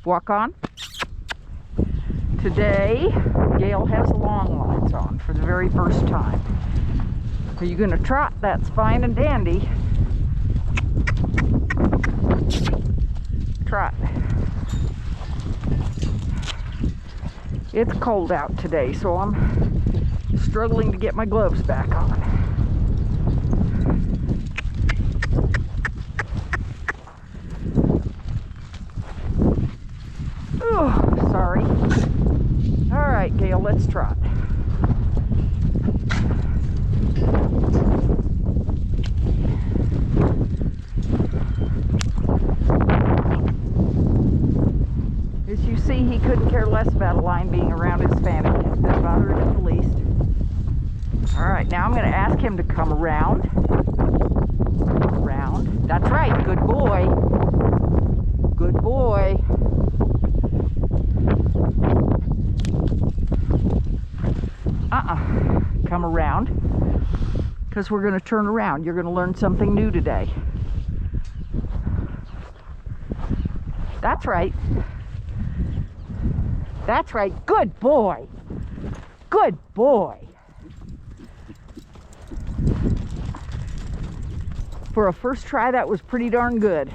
Walk on. Today, Gale has long lines on for the very first time. Are you going to trot? That's fine and dandy. Trot. It's cold out today, so I'm struggling to get my gloves back on. Oh, sorry. All right, Gale, let's trot. As you see, he couldn't care less about a line being around his fanny. It didn't bother him in the least. All right, now I'm going to ask him to come around. Around. That's right. Good boy. Good boy. Come around, because we're going to turn around. You're going to learn something new today. That's right. That's right. Good boy. Good boy. For a first try, that was pretty darn good.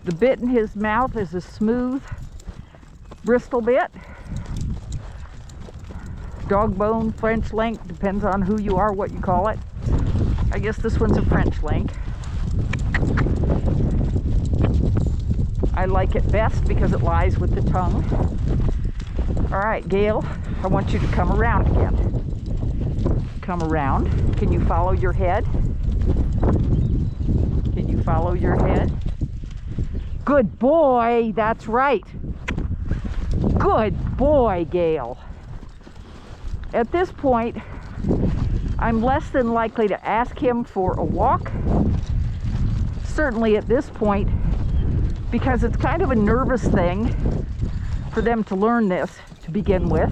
The bit in his mouth is a smooth Bristol bit. Dog bone, French link, depends on who you are, what you call it. I guess this one's a French link. I like it best because it lies with the tongue. All right, Gale, I want you to come around again. Come around. Can you follow your head? Can you follow your head? Good boy, that's right. Good boy, Gale. At this point, I'm less than likely to ask him for a walk. Certainly at this point, because it's kind of a nervous thing for them to learn this to begin with.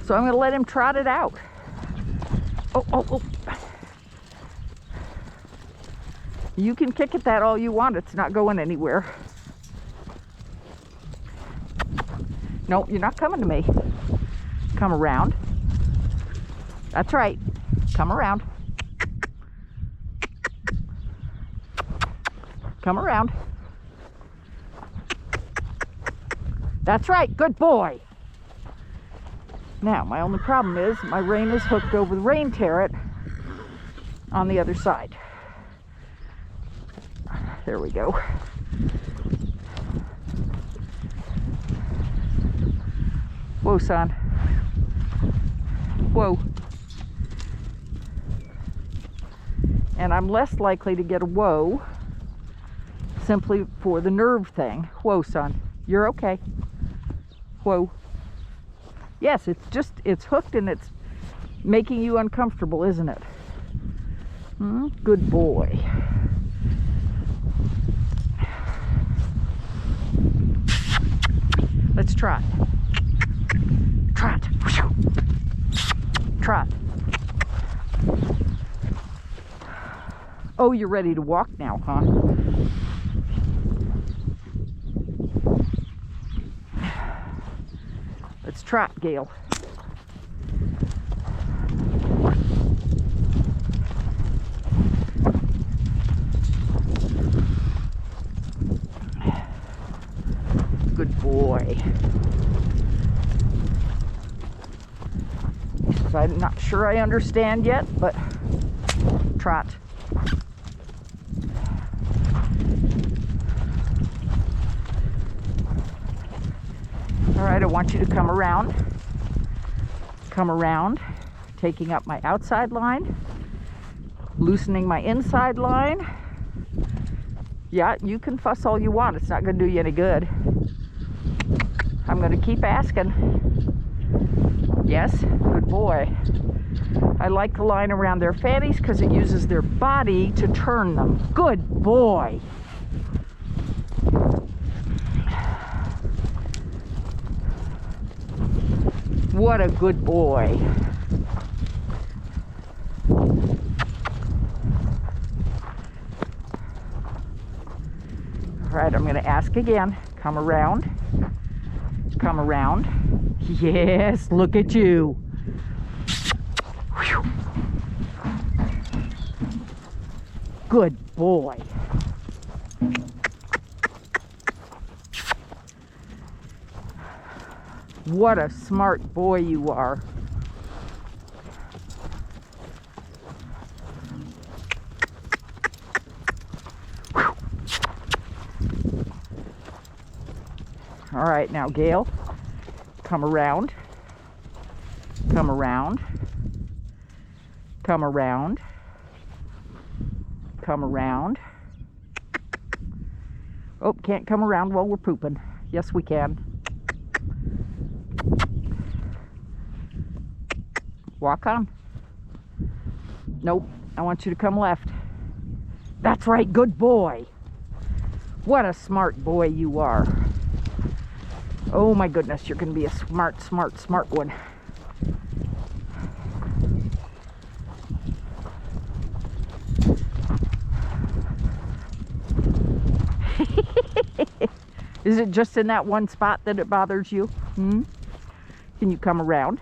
So I'm going to let him trot it out. Oh. You can kick at that all you want. It's not going anywhere. No, you're not coming to me. Come around. That's right. Come around. Come around. That's right. Good boy. Now, my only problem is my rein is hooked over the rein terret on the other side. There we go. Whoa, son. Whoa. And I'm less likely to get a whoa simply for the nerve thing. Whoa, son. You're okay. Whoa. Yes, it's hooked and it's making you uncomfortable, isn't it? Good boy. Let's trot. Trot. Trot. Oh, you're ready to walk now, huh? Let's trot, Gale. Good boy. I'm not sure I understand yet, but trot. All right, I want you to come around. Come around, taking up my outside line, loosening my inside line. Yeah, you can fuss all you want. It's not going to do you any good. I'm going to keep asking. Yes, good boy. I like the line around their fannies because it uses their body to turn them. Good boy. What a good boy. going to ask again. Come around. Come around. Yes, look at you. Whew. Good boy. What a smart boy you are. All right, now Gale, come around, come around, come around, come around. Oh, can't come around while we're pooping. Yes, we can. Walk on. Nope, I want you to come left. That's right, good boy. What a smart boy you are. Oh my goodness, you're going to be a smart, smart, smart one. Is it just in that one spot that it bothers you? Can you come around?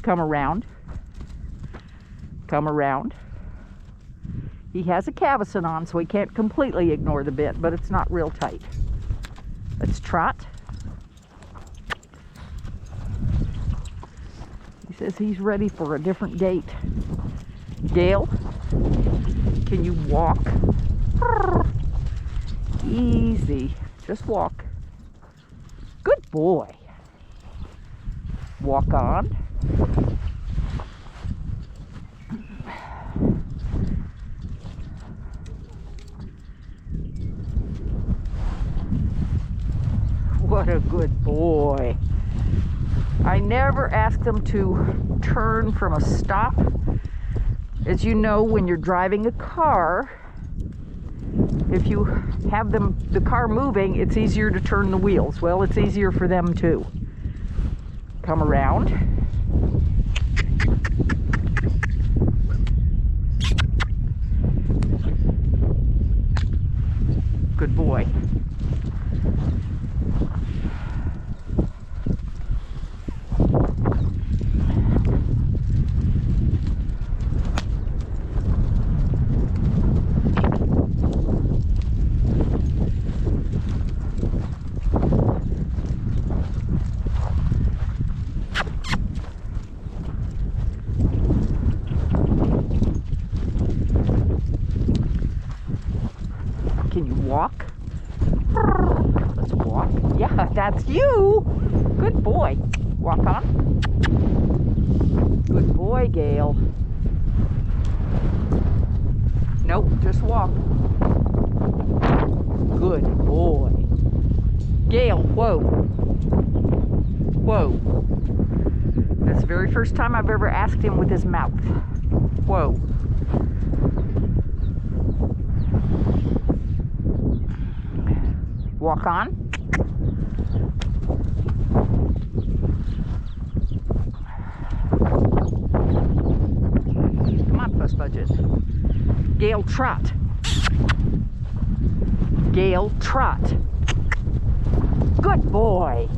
Come around. Come around. He has a cavesson on, so he can't completely ignore the bit, but it's not real tight. Let's trot. He says he's ready for a different gait. Gale, can you walk? Easy. Just walk. Good boy. Walk on. What a good boy. I never asked them to turn from a stop. As you know, when you're driving a car, if you have the car moving, it's easier to turn the wheels. Well, it's easier for them too. Come around. Good boy. Can you walk? Let's walk. Yeah, that's you. Good boy. Walk on. Good boy, Gale. Nope, just walk. Good boy. Gale, whoa. Whoa. That's the very first time I've ever asked him with his mouth. Whoa. Walk on. Come on, Fuss Budget. Gale, trot. Gale, trot. Good boy.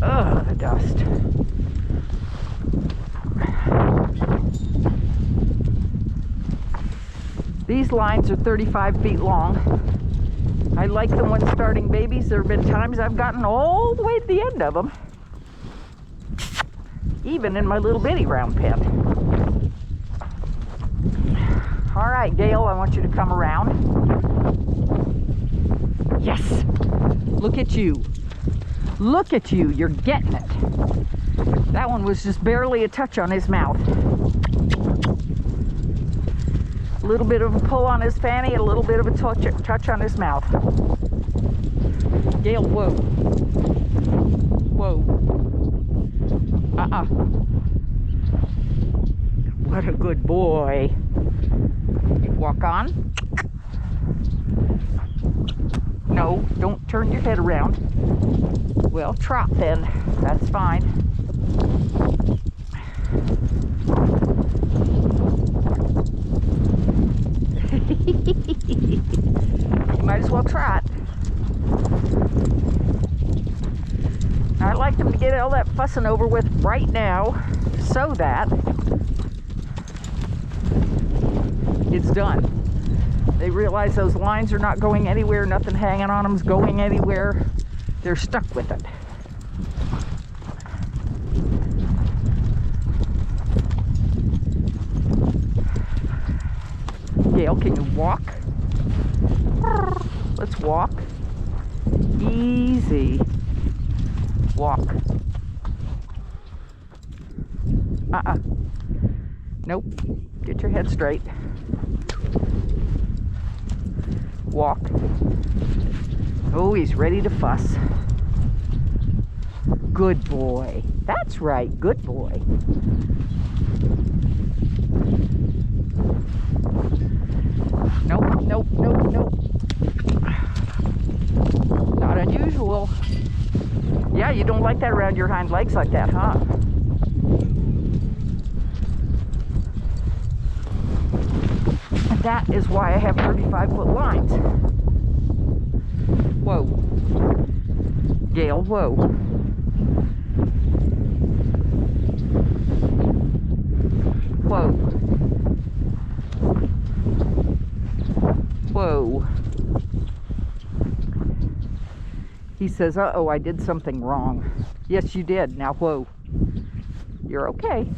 Ugh, the dust. These lines are 35 feet long. I like them when starting babies. There have been times I've gotten all the way to the end of them, even in my little bitty round pen. All right, Gale, I want you to come around. Yes, look at you. Look at you, you're getting it. That one was just barely a touch on his mouth. A little bit of a pull on his fanny and a little bit of a touch on his mouth. Gale, whoa. Whoa. What a good boy. Walk on. No, don't turn your head around. Well, trot then. That's fine. I like them to get all that fussing over with right now so that it's done. They realize those lines are not going anywhere, nothing hanging on them is going anywhere. They're stuck with it. Gale, can you walk? Let's walk. Easy. Walk. Nope. Get your head straight. Walk. Oh, he's ready to fuss. Good boy. That's right. Good boy. Nope, nope, nope, nope. Not unusual. Yeah, you don't like that around your hind legs like that, huh? That is why I have 35-foot lines. Whoa. Gale, whoa. Whoa. Whoa. He says, uh-oh, I did something wrong. Yes, you did. Now, whoa. You're okay.